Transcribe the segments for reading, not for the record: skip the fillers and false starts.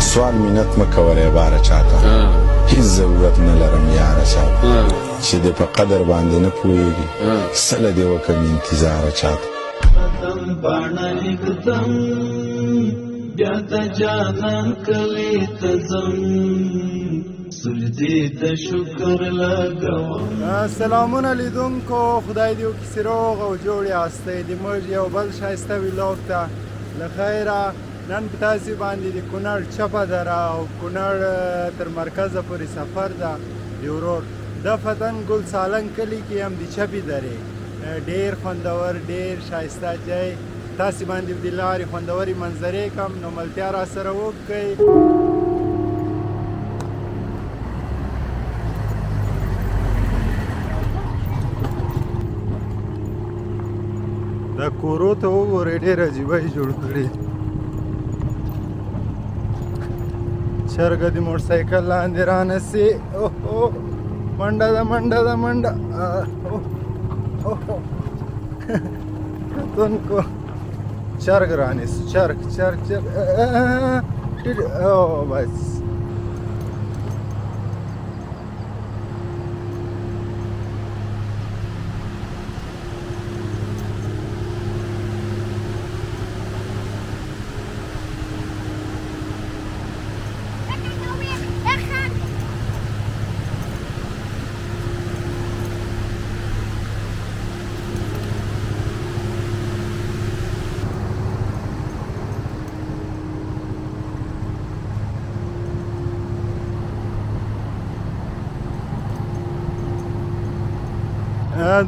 سوال مینت مه کولی باره چاته هیڅ ضرورت نه لرم یاره چاته چې د په قدر باندې نه پوهېږي سله دې وکړم انتظار چاته قدم باڼه لیکدم بیا د جانان کلي ته ځم سجدې ته شکر لګوم. سلامونه لیدونکو، خدای دې وکړي چې روغ او جوړ یاستئ. د موږ یو بل ښایسته ویلاګ ته له خیره نن په تاسې باندې د کونړ چپه دره او کونړ تر مرکزه پورې سفر ده. د ورور دفتن ګل سالنګ کلي کې هم د چپې درې ډېر خوندور ډېر ښایسته ځای تاسې باندې د لارې خوندورې منظرې کم نو ملتیا را سره وکړئ. دا کورو ته وګورئ ډېر عجیبه یې جوړ کړي. چرګه د موټرسایکل لاندې رانسي. منډه ده منډه ده منډه. کتونکو چرګ رانیسو چرګ چرګ چرګ. بس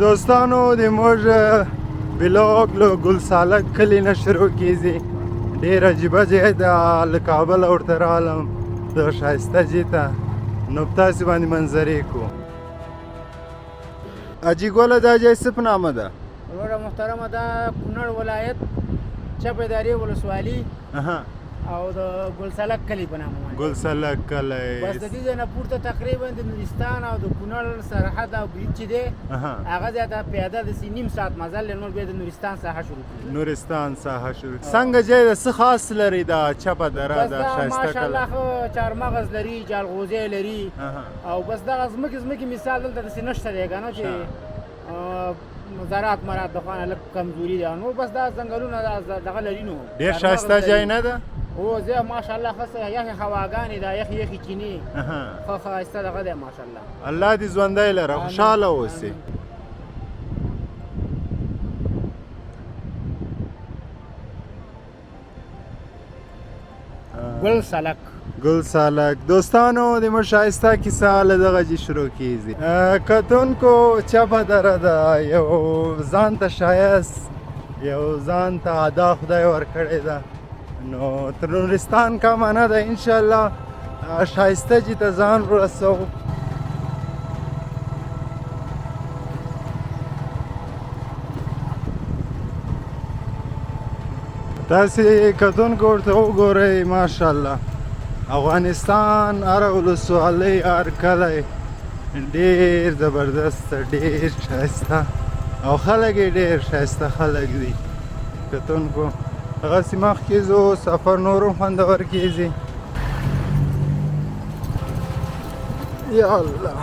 دوستانو د موږ ویلاګ له ګل سالک کلي نه شروع کیږي. ډېر عجیبه ځای ده، له کابله ورته رالم د ښایسته ځای ته نو په تاسې باندې منظرې کړو. اجي ګله دا ځای څه په نامه ده؟ وروره محترمه دا کونړ ولایت چپه درې ولسوالي او د ګلسلک کلي په نامه باندې. ګلسلک کلی بس د دې ځای نه پورته تقریبا د نورستان او د کونړ سرحد او برید چې دی هغه ځای ته پیاده داسې نیم ساعت مزل دی، نور بیا د نورستان ساحه شروع کړي. نورستان ساحه شروع څنګه ځای ده؟ څه خاص لري دا چپه دره بس دا دا ښایسته ماشاءالله کلی؟ ښه چهارمغز لري، جلغوزی لري او بس دغه ځمکې مثال دلته داسې نشته دی که نه چې زراعت مرات د خوا نه لږ کمزوري ده، نور بس دا ځنګلونه دغه لري. نو ډېر ښایسته ځای نه ده؟ هو ځای ماشاءالله ښه یخې هواګانې ده، یخې یخې چینې ښه ښایسته دغه دی ماشاءالله. الله دې ژوندی لره، خوشحاله اوسې. ګل سالک ګل سالک دوستانو د موږ ښایسته کیسه له دغه ځای شروع کیږي. کتونکو چپه دره ده، یو ځان ته ښایست یو ځان ته ادا خدای ورکړې ده، نو تر نورستان کمه نه ده. انشاءالله ښایسته ځای ته ځان ورسوو. تاسې کتونکو ورته وګورئ ماشاءالله افغانستان هره ولسوالۍ هر کلی ډېر زبردست ډېر ښایسته او خلک یې ډېر ښایسته خلک دي. کتونکو هغسې مخکې ځو، سفر نور هم خوندور کیږي. یا الله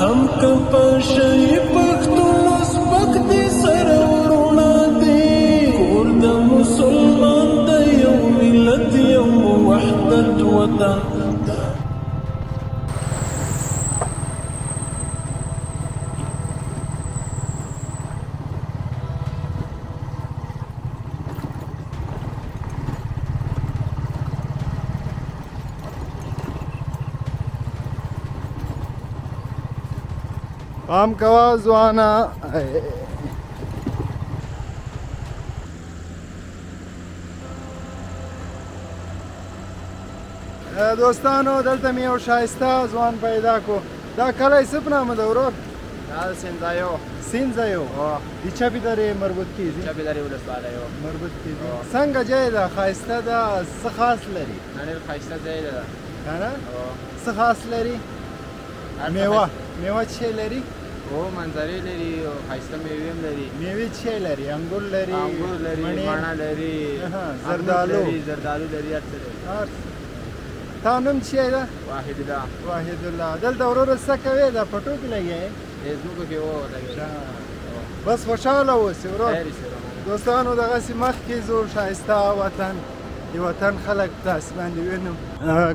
هم که پشی پختون سپک دی سر ورونا دی کور د مسلمان د یو ملت یو وحدت وطن. پام کوه ځوانه. دوستانو دلته مې یو ښایسته ځوان پیدا کړو. دا کلی څه په نامه ده ورور؟ دا سیندایو سینځایو د چپې درې مربوط کیږي. چپې درې ولسوالۍ مربوط کیږي. څنګه ځای ده؟ ښایسته ده؟ څه خاص لري؟ ډېر ښایسته ځای ده که نه؟ څه خاص لري؟ میوه څه شی لري؟ او منظرې لري او ښایسته میوې هم لري. میوې څه لري؟ انګور لري، انګور لري، مڼه لري، زردالو لري، زردالو لري، هر څه لري. تا نوم څه ده؟ واحد الله. واحد الله. دلته وروره څه کوې؟ دا پټو کې لګې؟ فیسبوک کې و لګې. بس خوشحاله اوسې ورور. خیر شه. دوستانو دغسې مخکې زو ښایسته وطن د وطن خلک تاسې باندې وینم.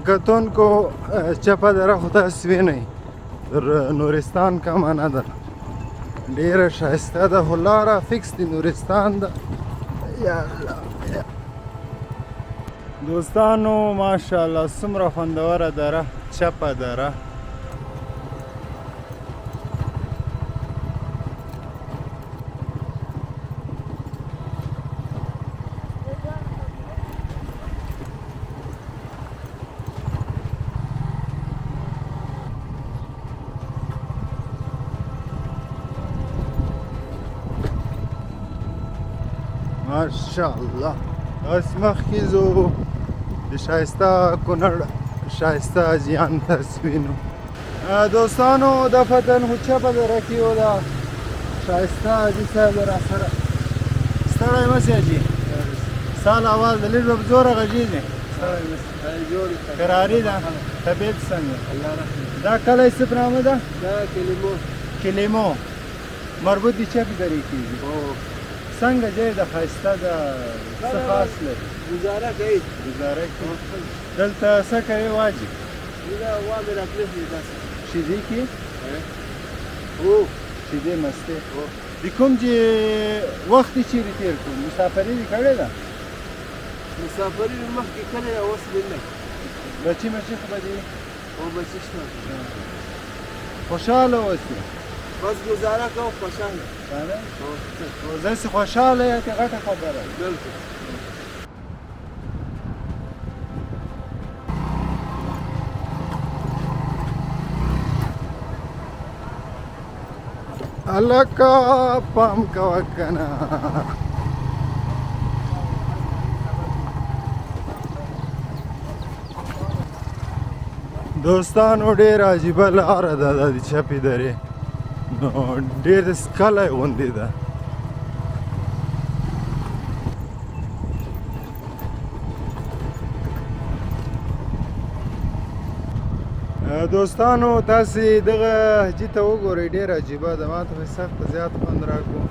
کتونکو چپه دره خو تاسې وینئ تر نورستان کمه نه ده، ډېره ښایسته ده خو لاره فکس د نورستان ده. یا الله دوستانو ماشاءالله څومره خوندوره دره، چپه دره. ماشاءالله اوس مخکې زو د ښایسته کونړ ښایسته حاجیان تاسې وینو. دوستانو دا فتن خو چپه دره کې و دا ښایسته حاجي صاحب را سره. ستړی مه سې حاجي، سال اواز د لږ په زوره غږېږي. کراري ده، طبیعت څنګه؟ دا کلی څه په نامه ده؟ دا کلیمو مربوط د چپې درې کېږي. څنګه ځای د ښایسته ده، څه خاص لري؟ گزاره کوي. ګزاره کوي. دلته څه کوې واجب؟ دا وامې راپرېږدي داسې. شیدې کې؟ هو شیدې مستې. د کوم چې وخت یې چیرې تېر کړو؟ مسافري دې کړې ده؟ مسافري مې مخکې کړې ده، اوس مې نه. بچي مچي خو به دې او بچي شته. خوشحاله اوسې. بس گزاره کوو خوشحاله. داسې خوشحاله یې که غټه خبره ده. بلکل. هلکه پام کوه که نه. دوستانو ډېره عجیبه لاره ده د چپې درې، نو ډېر ښکلی غوندې ده. دوستانو تاسې دغه حجي ته وګورئ، ډېر عجیبه ده. ما ته خو سخته زیات خوند راکړو.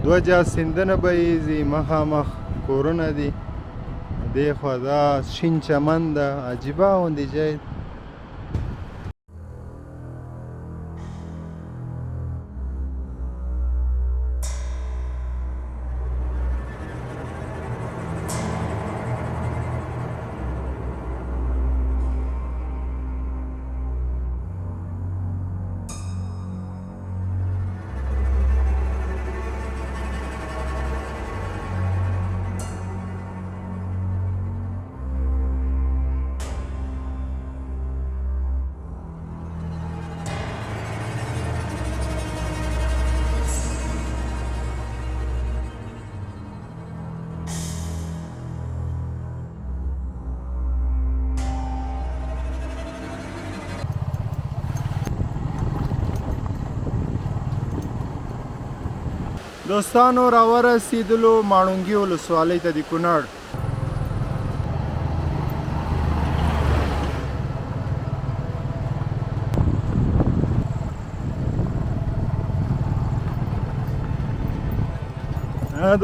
دوه جا سیندونه بهیږي، مخامخ کورونه دي، دې خوا دا شین چمن ده، عجیبه غوندې ځای. دوستانو راورسېدلو ماڼوګي ولسوالۍ ته د کونړ.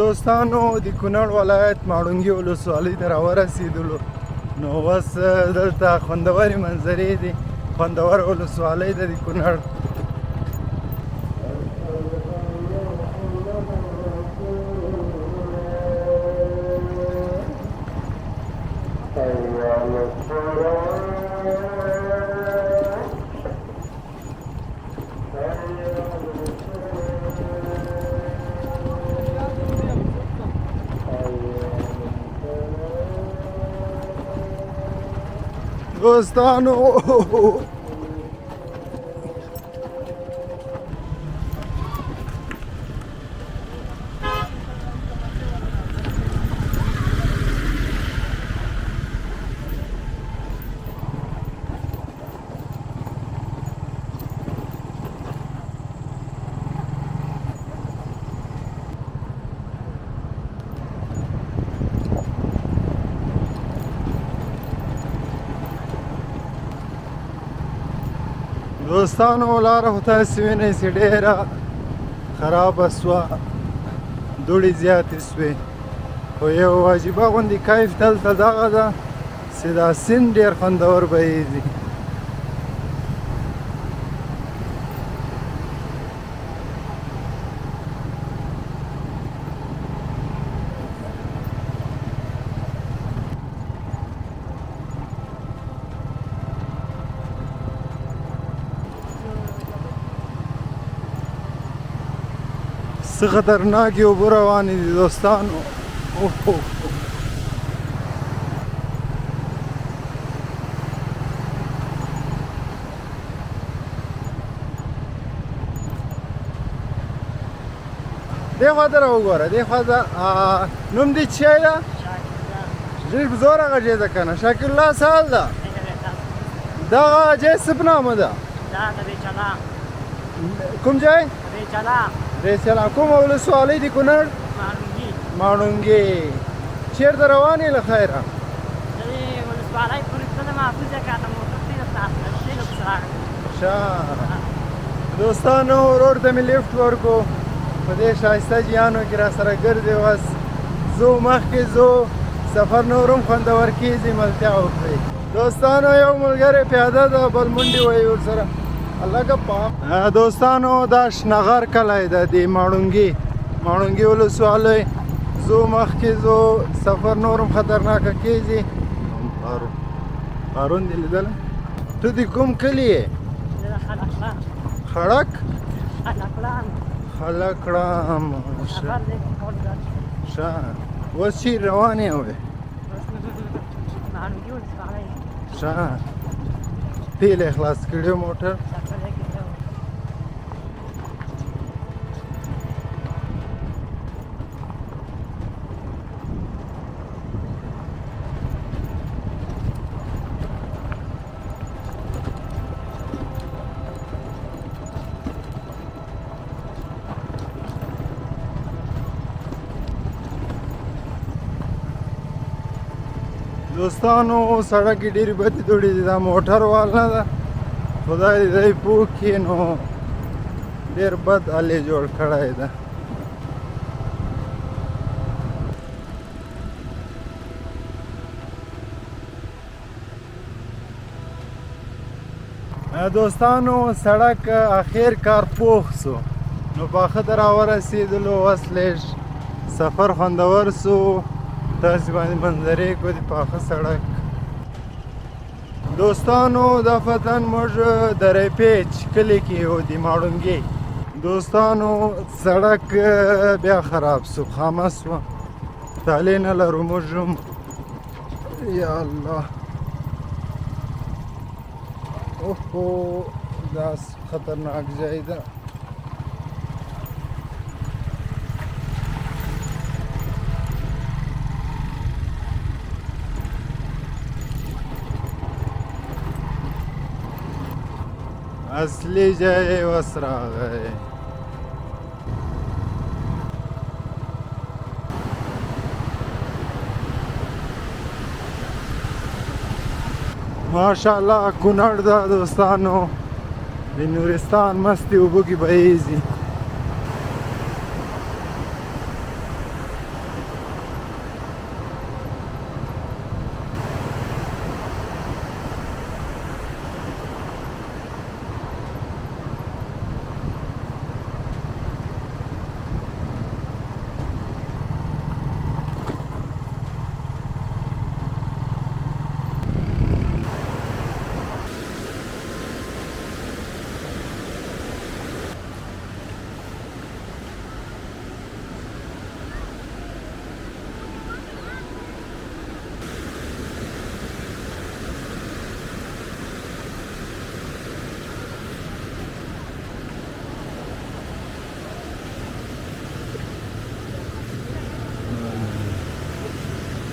دوستانو د کونړ ولایت ماڼوګي ولسوالۍ ته راورسېدلو، نو اوس دلته خوندورې منظرې دي، خوندوره ولسوالۍ ده د کونړ. دوستانو دوستانو لاره خو تاسې وینئ چې ډېره خرابه سوه دوړې زیاتې سوې خو یو عجیبه غوندې کیف دلته دغه ده چې دا سیند ډېر خوندور بهیږي څه خطرناکې اوبه روانې دي دوستانو اوه دې خوا ته راوګوره دې خوا ته نوم دې څه ده ډېر په زوره غږېده که نه شاکر الله څه حال ده دغه ځای څه په نامه ده کوم ځای ریچلا کومه ولسوالۍ د کونړ ماڼوګي چیرته روان یې له خیره دوستانو ورور ته مې لیفټ ورکو په دې ښایسته جیانو کې را سره ګرځې اوس ځو مخکې ځو سفر نور هم خوندور کېږي ملتیا وکړئ دوستانو یو ملګری پیاده ده بل منډې وایي ورسره لکه پام دوستانو دا شنغر کلی ده د ماڼوګي ولسوالۍ ځو مخکې ځو سفر نور هم خطرناکه کېږي هارون دې لیدلی ته د کوم کلي یې خړک خلکړام ښه اوس چیرې روان یې وې ښه تیل یې خلاص کړی موټر دوستانو سړک کې ډېرې بدې دوړې دي دا موټر وال نه ده خدای دې دی پوه کړي نو ډېر بد حال یې جوړ کړی ده دوستانو سړک اخر کار پوخ سو نو پاخه ته راورسېدلو اوس لږ سفر خوندور سو تاسې باندې منظرې کو د پاخه سړک دوستانو دا فتن موږ دری پیچ کلي کې یو د ماڼوګي دوستانو سړک بیا خراب سو خامه سوه تالې نه لرو موږ هم یا الله اوهو دا خطرناک ځای ده اصلي ځای اوس راغی ماشاءالله کونړ ده دوستانو د نورستان مستې اوبه کې بهیږي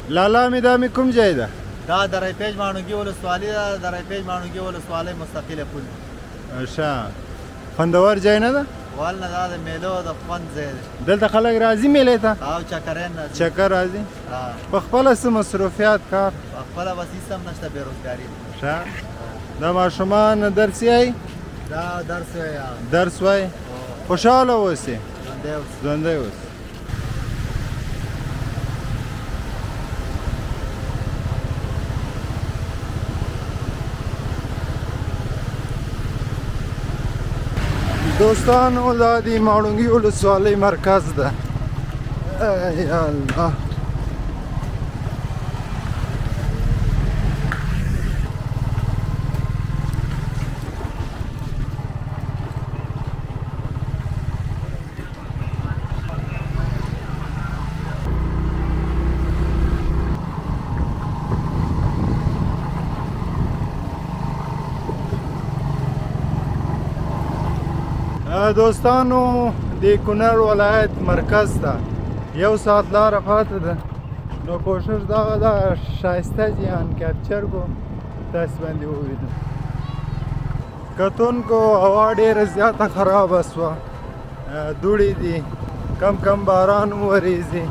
لالا می دا می کوم ځای ده دا دری پیج ماڼوګي ولسوالۍ ده دری پیج ماڼوګي ولسوالۍ مستقله پل ښه خوندور ځای نه ده والنه دا د میلو د خوند ځای دی دلته خلک راځي میلې ته او چکرین راځي چکر راځي په خپله څه مصروفیات کار په خپله بس هېڅ هم نشته بېروزګاري ښه دا ماشومان درس یایي دا درس یا درس وای خوشاله اوسې ژوندی اوسه. ژوندی اوسې. دوستانو دا د ماړونګي ولسوالۍ مرکز ده. یا الله دوستانو د کونړ ولایت مرکز ته 1 ساعت لاره پاته ده، نو کوشش دغه ده ښایسته جهان کیپچر کو تاسو باندې ووینو. کتونکو هوا ډېره زیاته خرابه سوه، دوړې دي، کم باران وریځي،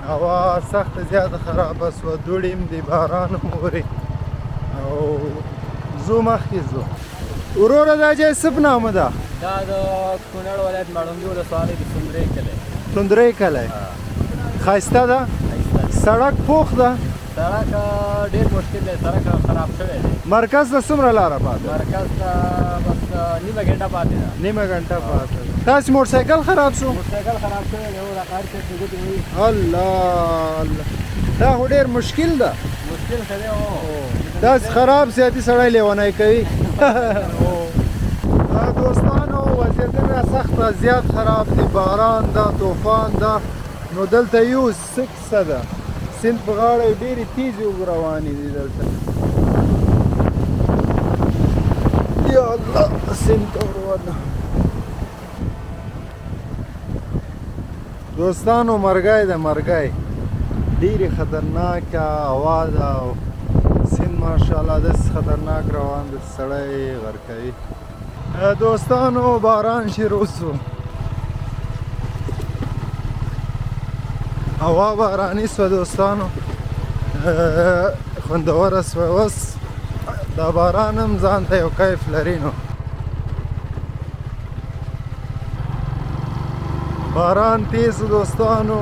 هوا سخته زیاته خرابه سوه، دوړې هم دي، باران هم وري او ځو مخکې ځو. وروره دا ځای څه په نامه ده؟ دا د کونړ ولایت ماړوندي ولسوالۍ د سندرې کلی. سندرې کلی ښایسته ده؟ سړک پوخ ده؟ سړک ډېر مشکل دی، سړک خراب شوی دی. مرکز ته څومره لاره پاته؟ مرکز ته بس نیمه ګنټه پاتې ده. نیمه ګنټه پاته ده. تاسې موټرسایکل خراب شو؟ موټرسایکل خراب شوی دی، دا قهر صاحب چې ګوتې وي. الله دا خو ډېر مشکل ده. مشکل ښه دی هو. داسې خراب سیاتي سړی لیونی کوي. دوستانو وضعیتونه سخته زیات خراب دي، باران ده، طوفان ده، نو دلته یو څه کیسه ده، سیند په غاړه ډېرې تیزې اوبه روانې دي دلته. یا الله سیند ته ورونه. دوستانو مرګی ده، مرګی ډېرې خطرناکه هوا ده او سیند ماشاءالله داسې خطرناک روان ده سړی غرق کوي. دوستانو باران شروع سو، هوا باراني سوه دوستانو، خوندوره سوه. اوس دا باران هم ځان ته یو کیف لري. نو باران تیز دوستانو.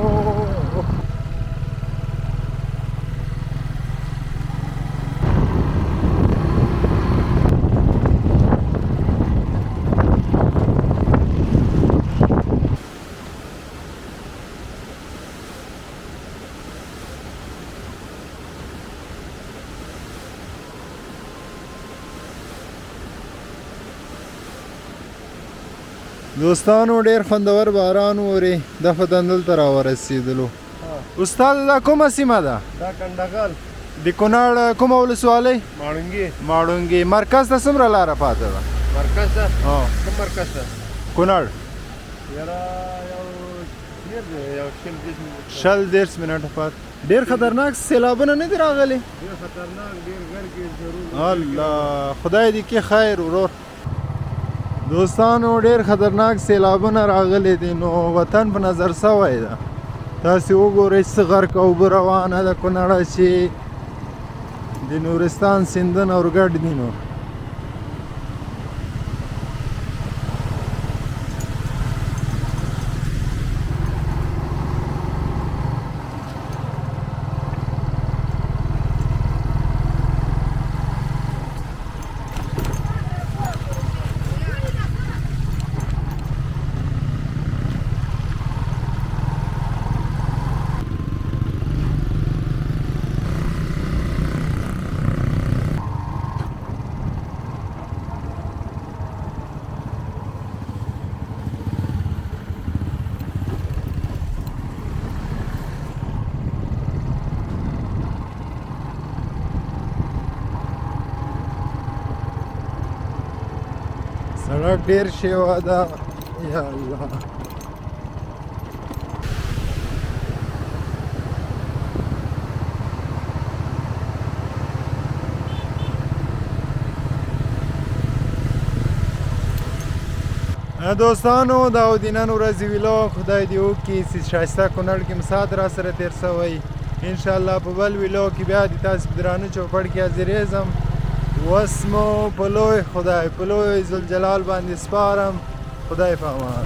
دوستانو ډېر خوندور باران ووري، دغه دلته راورسېدلو. استاد دا کومه سیمه ده؟ دا کنډغل د کونړ کومه ولسوالۍ؟ ماړونګي. ماړونګي. مرکز ته څومره لاره پاته ده؟ مرکز ته کوم مرکز ته کونړ یاره یو ډېر دی، یو شل 10 منټه پاته. ډېر خطرناک سیلابونه نه دي راغلي؟ ډېر خطرناک، ډېر ګرګې ضرور. الله خدای دې کې خیر ورور. دوستانو ډېر خطرناک سیلابونه راغلي دي، نو وطن په نظر سوی ده. تاسې وګورئ څه غرق اوبه روانه ده کونړه چې د نورستان سیندونه ورګډ دي. نو سړک ډېر شیوه ده. یا الله دوستانو دا و د نن ورځې ویلوګ خدای دې وکړي چې ښایسته کونړ کې مو ساعت را سره تېر سوی. انشاءالله په بل ویلوګ کې بیا د تاسې په درانه چوپړ کې حاضرېږم. واسمو په لوی خدای په لوی ذوالجلال باندې سپارم خدای په امان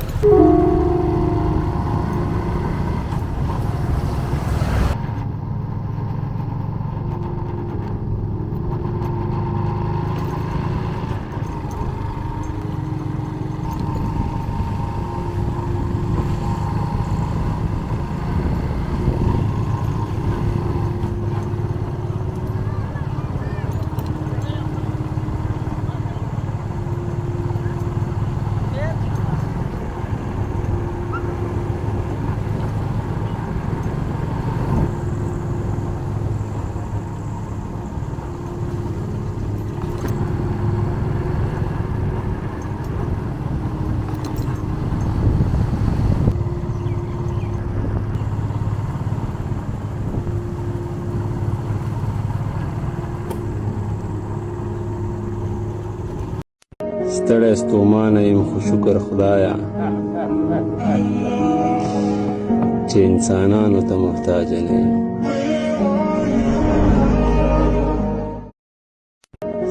ستړی ستومانه یم خو شکر خدایا چې انسانانو ته محتاج نه یم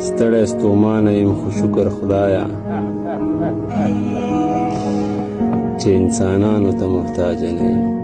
ستړی ستومانه یم خو شکر خدایا چې انسانانو ته محتاج نه یم